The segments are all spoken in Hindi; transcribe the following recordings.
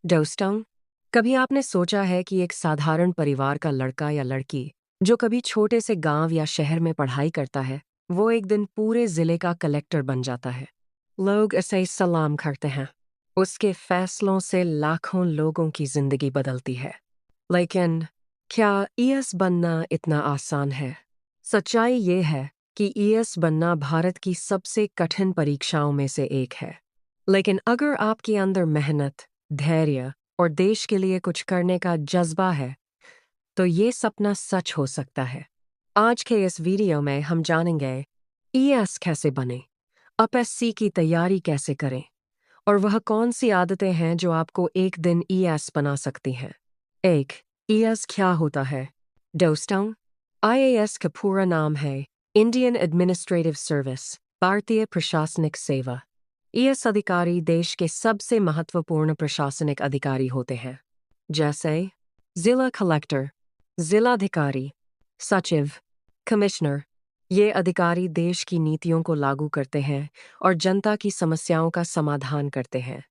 दोस्तों, कभी आपने सोचा है कि एक साधारण परिवार का लड़का या लड़की जो कभी छोटे से गांव या शहर में पढ़ाई करता है, वो एक दिन पूरे जिले का कलेक्टर बन जाता है। लोग ऐसे ही सलाम करते हैं। उसके फैसलों से लाखों लोगों की जिंदगी बदलती है। लेकिन क्या ईएस बनना इतना आसान है? सच्चाई ये है कि ईएस बनना भारत की सबसे कठिन परीक्षाओं में से एक है। लेकिन अगर आपके अंदर मेहनत, धैर्य और देश के लिए कुछ करने का जज्बा है, तो ये सपना सच हो सकता है। आज के इस वीडियो में हम जानेंगे ईएस कैसे बने, एपीएससी की तैयारी कैसे करें और वह कौन सी आदतें हैं जो आपको एक दिन ईएस बना सकती हैं। एक, ईएस क्या होता है? दोस्तों, आईएएस का पूरा नाम है इंडियन एडमिनिस्ट्रेटिव सर्विस, भारतीय प्रशासनिक सेवा। ईएस अधिकारी देश के सबसे महत्वपूर्ण प्रशासनिक अधिकारी होते हैं, जैसे जिला कलेक्टर, जिलाधिकारी, सचिव, कमिश्नर। ये अधिकारी देश की नीतियों को लागू करते हैं और जनता की समस्याओं का समाधान करते हैं।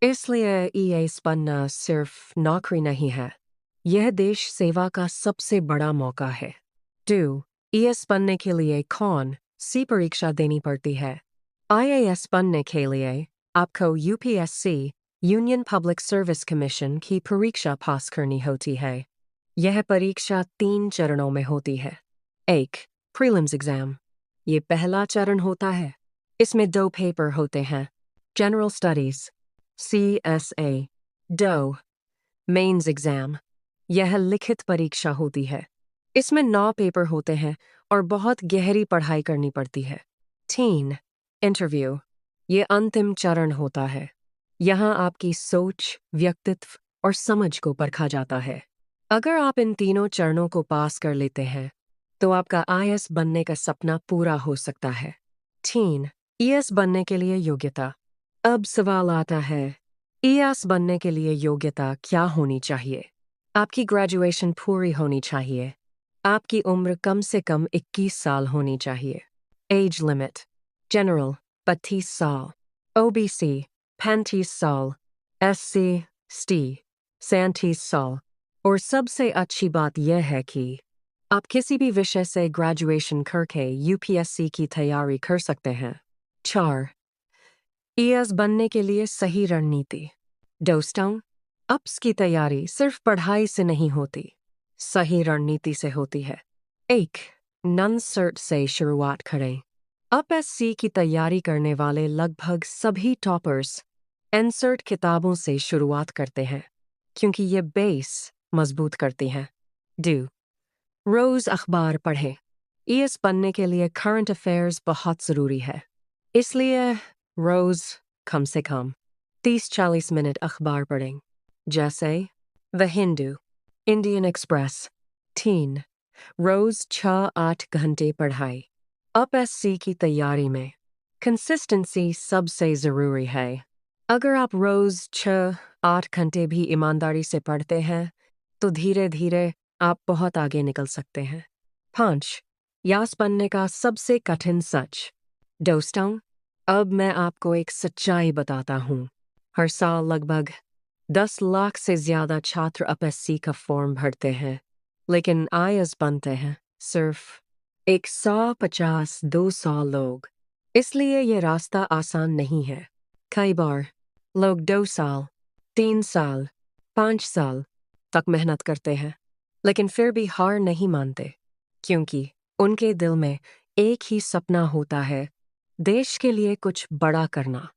इसलिए ईएस बनना सिर्फ नौकरी नहीं है, यह देश सेवा का सबसे बड़ा मौका है। 2. ईएस बनने के लिए कौन सी परीक्षा देनी पड़ती है? आईएएस बनने के लिए आपको UPSC, union public service commission की परीक्षा पास करनी होती है। यह परीक्षा 3 चरणों में होती है। 1. Prelims exam. ये पहला चरण होता है। इसमें 2 पेपर होते हैं, general studies CSA। 2. Mains exam. यह लिखित परीक्षा होती है। इसमें 9 पेपर होते हैं और बहुत गहरी पढ़ाई करनी पड़ती है। 3. इंटरव्यू। ये अंतिम चरण होता है। यहाँ आपकी सोच, व्यक्तित्व और समझ को परखा जाता है। अगर आप इन तीनों चरणों को पास कर लेते हैं, तो आपका आईएएस बनने का सपना पूरा हो सकता है। 3. ईएस बनने के लिए योग्यता। अब सवाल आता है, ईएस बनने के लिए योग्यता क्या होनी चाहिए? आपकी ग्रेजुएशन पूरी होनी चाहिए। आपकी उम्र कम से कम 21 साल होनी चाहिए। एज लिमिट, जनरल 32 साल, ओबीसी 35 साल, एससी एसटी 37 साल। और सबसे अच्छी बात यह है कि आप किसी भी विषय से ग्रेजुएशन करके यूपीएससी की तैयारी कर सकते हैं। 4. ईएस बनने के लिए सही रणनीति। दोस्तों, अप्स की तैयारी सिर्फ पढ़ाई से नहीं होती, सही रणनीति से होती है। 1. ननसर्ट से शुरुआत करें। एपीएससी की तैयारी करने वाले लगभग सभी टॉपर्स एनसर्ट किताबों से शुरुआत करते हैं, क्योंकि ये बेस मजबूत करती हैं। 2. रोज अखबार पढ़ें। ईएस बनने के लिए करंट अफेयर्स बहुत ज़रूरी है, इसलिए रोज कम से कम 30-40 मिनट अखबार पढ़ें, जैसे द हिंदू, इंडियन एक्सप्रेस। 3. रोज 6-8 घंटे पढ़ाई। एपीएससी की तैयारी में कंसिस्टेंसी सबसे ज़रूरी है। अगर आप रोज 6-8 घंटे भी ईमानदारी से पढ़ते हैं, तो धीरे धीरे आप बहुत आगे निकल सकते हैं। 5. ईएस बनने का सबसे कठिन सच। दोस्तों, अब मैं आपको एक सच्चाई बताता हूँ। हर साल लगभग 10 लाख से ज़्यादा छात्र एपीएससी का फॉर्म भरते हैं, लेकिन आईएएस बनते हैं सिर्फ 150-200 लोग। इसलिए ये रास्ता आसान नहीं है। कई बार लोग 2 साल, 3 साल, 5 साल तक मेहनत करते हैं, लेकिन फिर भी हार नहीं मानते, क्योंकि उनके दिल में एक ही सपना होता है, देश के लिए कुछ बड़ा करना।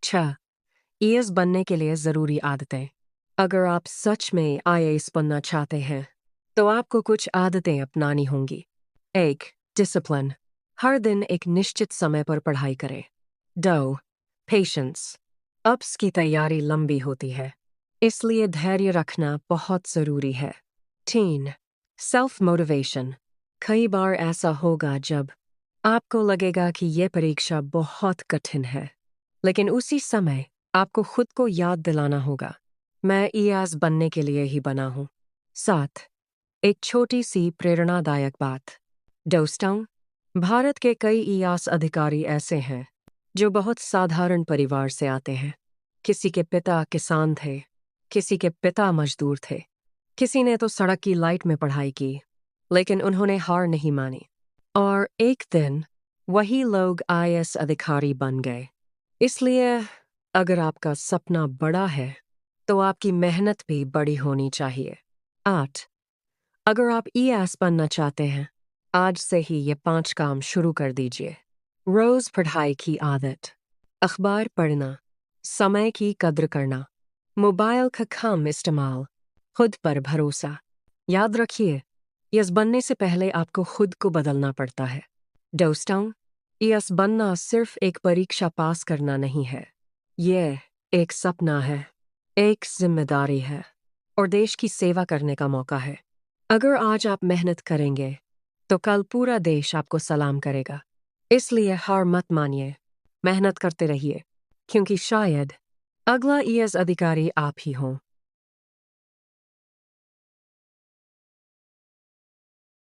6. ईएस बनने के लिए ज़रूरी आदतें। अगर आप सच में आईएएस बनना चाहते हैं, तो आपको कुछ आदतें अपनानी होंगी। 1. डिसिप्लिन। हर दिन एक निश्चित समय पर पढ़ाई करें। 2. पेशेंस। अप्स की तैयारी लंबी होती है, इसलिए धैर्य रखना बहुत ज़रूरी है। 3. Self motivation. कई बार ऐसा होगा जब आपको लगेगा कि यह परीक्षा बहुत कठिन है, लेकिन उसी समय आपको खुद को याद दिलाना होगा, मैं ईएस बनने के लिए ही बना हूँ। 7. एक छोटी सी प्रेरणादायक बात। दोस्तों, भारत के कई ईएस अधिकारी ऐसे हैं जो बहुत साधारण परिवार से आते हैं। किसी के पिता किसान थे, किसी के पिता मजदूर थे, किसी ने तो सड़क की लाइट में पढ़ाई की, लेकिन उन्होंने हार नहीं मानी। और एक दिन वही लोग आईएएस अधिकारी बन गए। इसलिए अगर आपका सपना बड़ा है तो आपकी मेहनत भी बड़ी होनी चाहिए। 8. अगर आप ईएएस बनना चाहते हैं, आज से ही ये 5 काम शुरू कर दीजिए। रोज पढ़ाई की आदत, अखबार पढ़ना, समय की कद्र करना, मोबाइल का कम इस्तेमाल, खुद पर भरोसा। याद रखिए, यस बनने से पहले आपको खुद को बदलना पड़ता है। दोस्तों, यस बनना सिर्फ एक परीक्षा पास करना नहीं है। यह एक सपना है, एक जिम्मेदारी है और देश की सेवा करने का मौका है। अगर आज आप मेहनत करेंगे, तो कल पूरा देश आपको सलाम करेगा। इसलिए हार मत मानिए, मेहनत करते रहिए, क्योंकि शायद अगला ईएएस अधिकारी आप ही हों।